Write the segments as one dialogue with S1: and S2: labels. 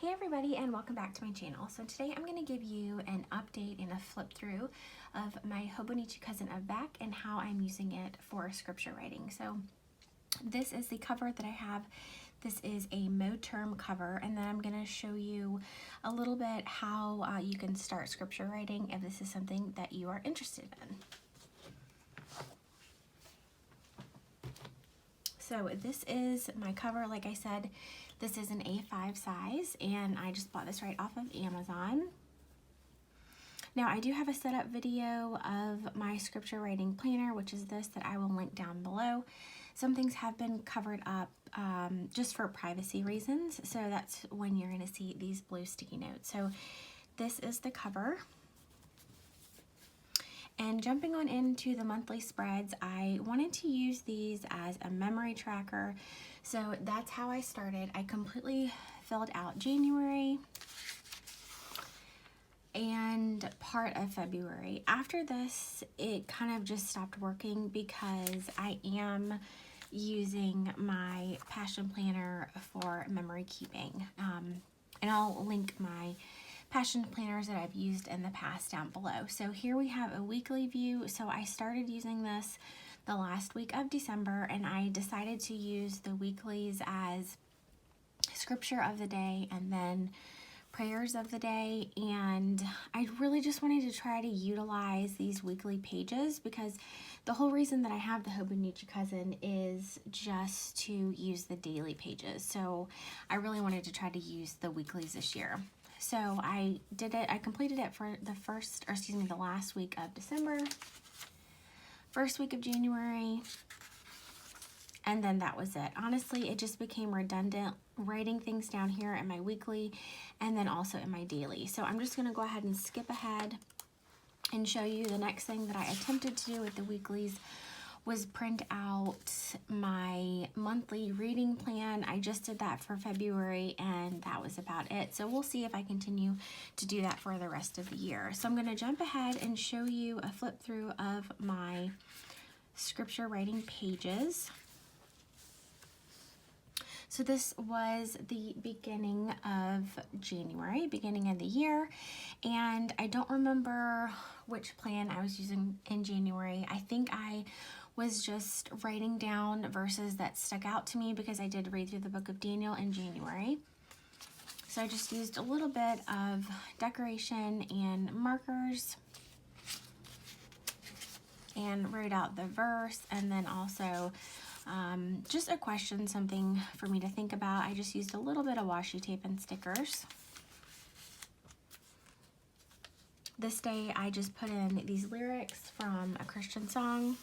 S1: Hey everybody, and welcome back to my channel. So today I'm going to give you an update and a flip through of my Hobonichi Cousin of Back and how I'm using it for scripture writing. So this is the cover that I have. This is a mode term cover, and then I'm going to show you a little bit how you can start scripture writing if this is something that you are interested in. So this is my cover. Like I said, this is an A5 size, and I just bought this right off of Amazon. Now I do have a setup video of my scripture writing planner, which is this, that I will link down below. Some things have been covered up just for privacy reasons, so that's when you're going to see these blue sticky notes. So this is the cover. And jumping on into the monthly spreads, I wanted to use these as a memory tracker. So that's how I started. I completely filled out January and part of February. After this, it kind of just stopped working because I am using my Passion Planner for memory keeping. And I'll link my Passion planners that I've used in the past down below. So here we have a weekly view. So I started using this the last week of December, and I decided to use the weeklies as scripture of the day and then prayers of the day. And I really just wanted to try to utilize these weekly pages because the whole reason that I have the Hobonichi Cousin is just to use the daily pages. So I really wanted to try to use the weeklies this year. So I did it, I completed it for the last week of December, first week of January, and then that was it. Honestly, it just became redundant writing things down here in my weekly and then also in my daily. So I'm just going to go ahead and skip ahead and show you the next thing that I attempted to do with the weeklies was print out my monthly reading plan. I just did that for February, and that was about it. So we'll see if I continue to do that for the rest of the year. So I'm going to jump ahead and show you a flip through of my scripture writing pages. So this was the beginning of January, beginning of the year, and I don't remember which plan I was using in January. I think I was just writing down verses that stuck out to me because I did read through the book of Daniel in January. So I just used a little bit of decoration and markers and wrote out the verse, and then also just a question, something for me to think about. I just used a little bit of washi tape and stickers. This day I just put in these lyrics from a Christian song.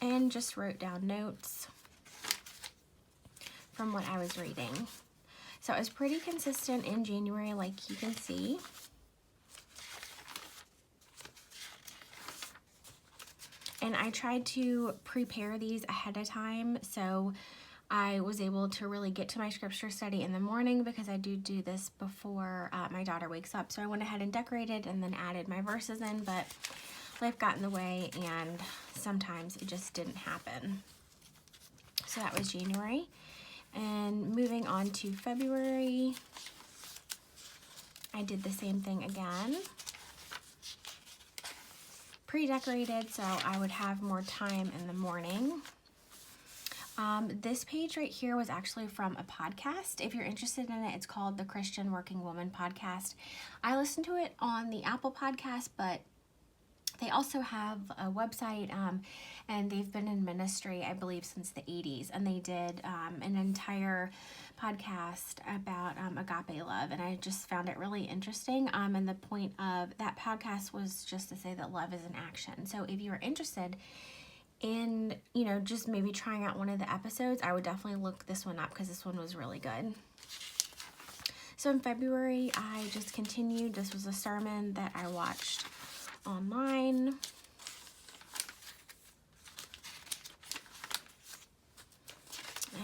S1: And just wrote down notes from what I was reading. So it was pretty consistent in January, like you can see. And I tried to prepare these ahead of time, so I was able to really get to my scripture study in the morning because I do this before my daughter wakes up. So I went ahead and decorated and then added my verses in, but life got in the way and sometimes it just didn't happen. So that was January. And moving on to February, I did the same thing again. Pre-decorated, so I would have more time in the morning. This page right here was actually from a podcast. If you're interested in it, it's called the Christian Working Woman Podcast. I listened to it on the Apple Podcast, but they also have a website, and they've been in ministry, I believe, since the 80s, and they did an entire podcast about agape love, and I just found it really interesting, and the point of that podcast was just to say that love is an action. So if you're interested in, just maybe trying out one of the episodes, I would definitely look this one up because this one was really good. So in February, I just continued. This was a sermon that I watched online.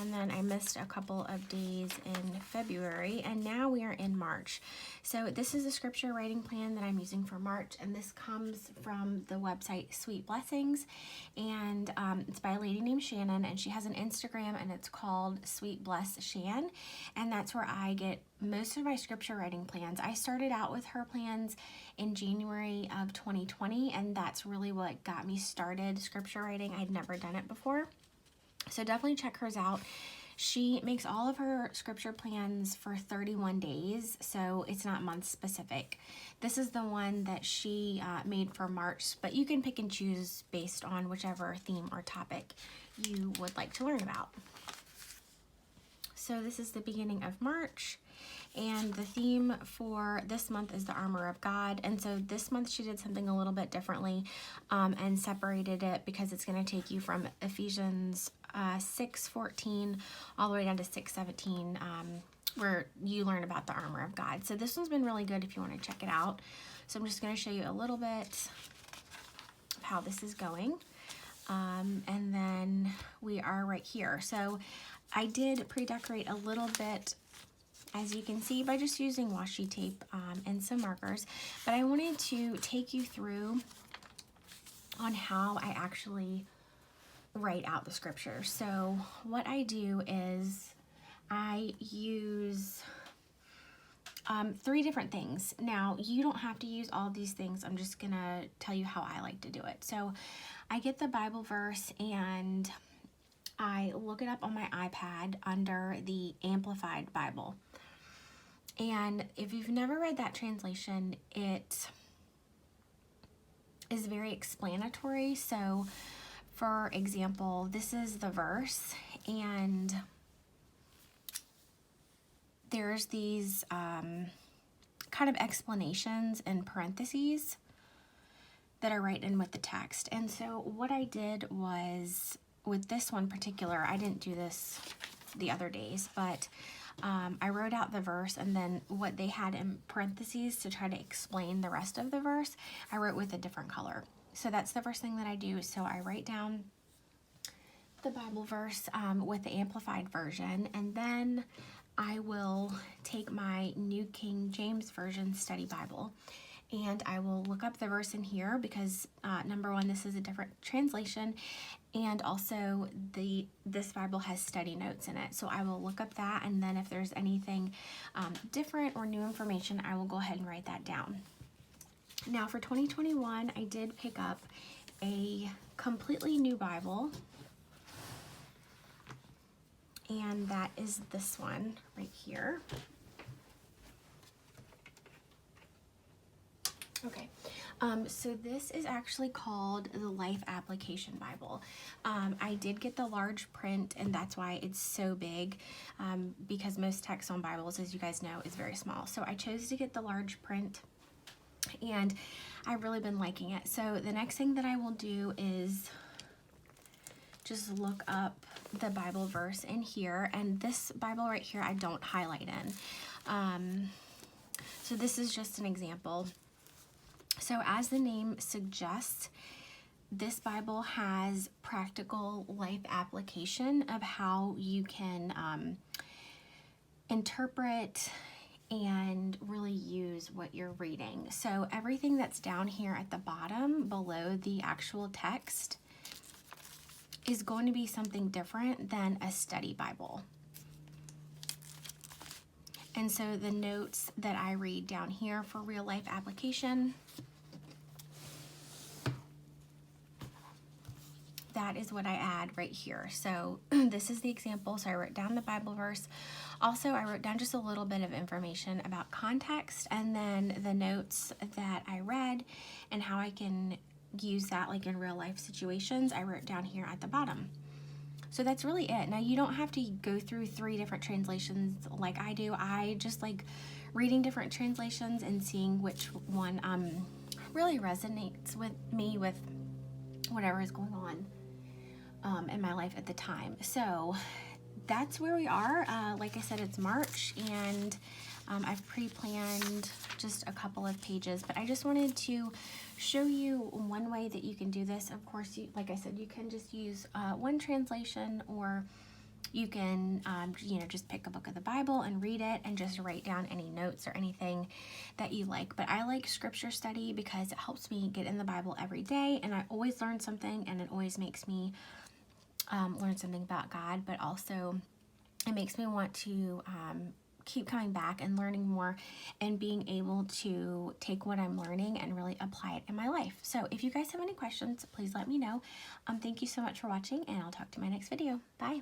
S1: And then I missed a couple of days in February, and now we are in March. So this is a scripture writing plan that I'm using for March, and this comes from the website Sweet Blessings, and it's by a lady named Shannon, and she has an Instagram, and it's called Sweet Bless Shan, and that's where I get most of my scripture writing plans. I started out with her plans in January of 2020, and that's really what got me started scripture writing. I'd never done it before, so definitely check hers out. She makes all of her scripture plans for 31 days, so it's not month specific. This is the one that she made for March, but you can pick and choose based on whichever theme or topic you would like to learn about. So this is the beginning of March, and the theme for this month is the armor of God. And so this month she did something a little bit differently and separated it because it's going to take you from Ephesians 6:14 all the way down to 6:17, where you learn about the armor of God. So this one's been really good if you want to check it out. So I'm just going to show you a little bit of how this is going. And then we are right here. So I did pre-decorate a little bit, as you can see, by just using washi tape and some markers. But I wanted to take you through on how I actually write out the scripture. So what I do is I use 3 different things. Now, you don't have to use all these things. I'm just gonna tell you how I like to do it. So I get the Bible verse and I look it up on my iPad under the Amplified Bible. And if you've never read that translation, it is very explanatory. So for example, this is the verse, and there's these kind of explanations in parentheses that are right in with the text. And so what I did was, with this one particular, I didn't do this the other days, but I wrote out the verse, and then what they had in parentheses to try to explain the rest of the verse, I wrote with a different color. So that's the first thing that I do. So I write down the Bible verse with the Amplified Version, and then I will take my New King James Version Study Bible, and I will look up the verse in here because number one, this is a different translation, and also this Bible has study notes in it. So I will look up that, and then if there's anything different or new information, I will go ahead and write that down. Now for 2021, I did pick up a completely new Bible, and that is this one right here. Okay, so this is actually called the Life Application Bible. I did get the large print, and that's why it's so big, because most text on Bibles, as you guys know, is very small. So I chose to get the large print, and I've really been liking it. So the next thing that I will do is just look up the Bible verse in here, and this Bible right here I don't highlight in. So this is just an example. So as the name suggests, this Bible has practical life application of how you can interpret and really use what you're reading. So everything that's down here at the bottom below the actual text is going to be something different than a study Bible. And so the notes that I read down here for real life application, that is what I add right here. So this is the example. So I wrote down the Bible verse. Also, I wrote down just a little bit of information about context, and then the notes that I read and how I can use that like in real life situations, I wrote down here at the bottom. So that's really it. Now, you don't have to go through 3 different translations like I do. I just like reading different translations and seeing which one really resonates with me with whatever is going on in my life at the time. So that's where we are. Like I said, it's March, and I've pre-planned just a couple of pages, but I just wanted to show you one way that you can do this. Of course, like I said, you can just use one translation or You can, just pick a book of the Bible and read it and just write down any notes or anything that you like. But I like scripture study because it helps me get in the Bible every day, and I always learn something, and it always makes me learn something about God, but also it makes me want to keep coming back and learning more and being able to take what I'm learning and really apply it in my life. So if you guys have any questions, please let me know. Thank you so much for watching, and I'll talk to you in my next video. Bye.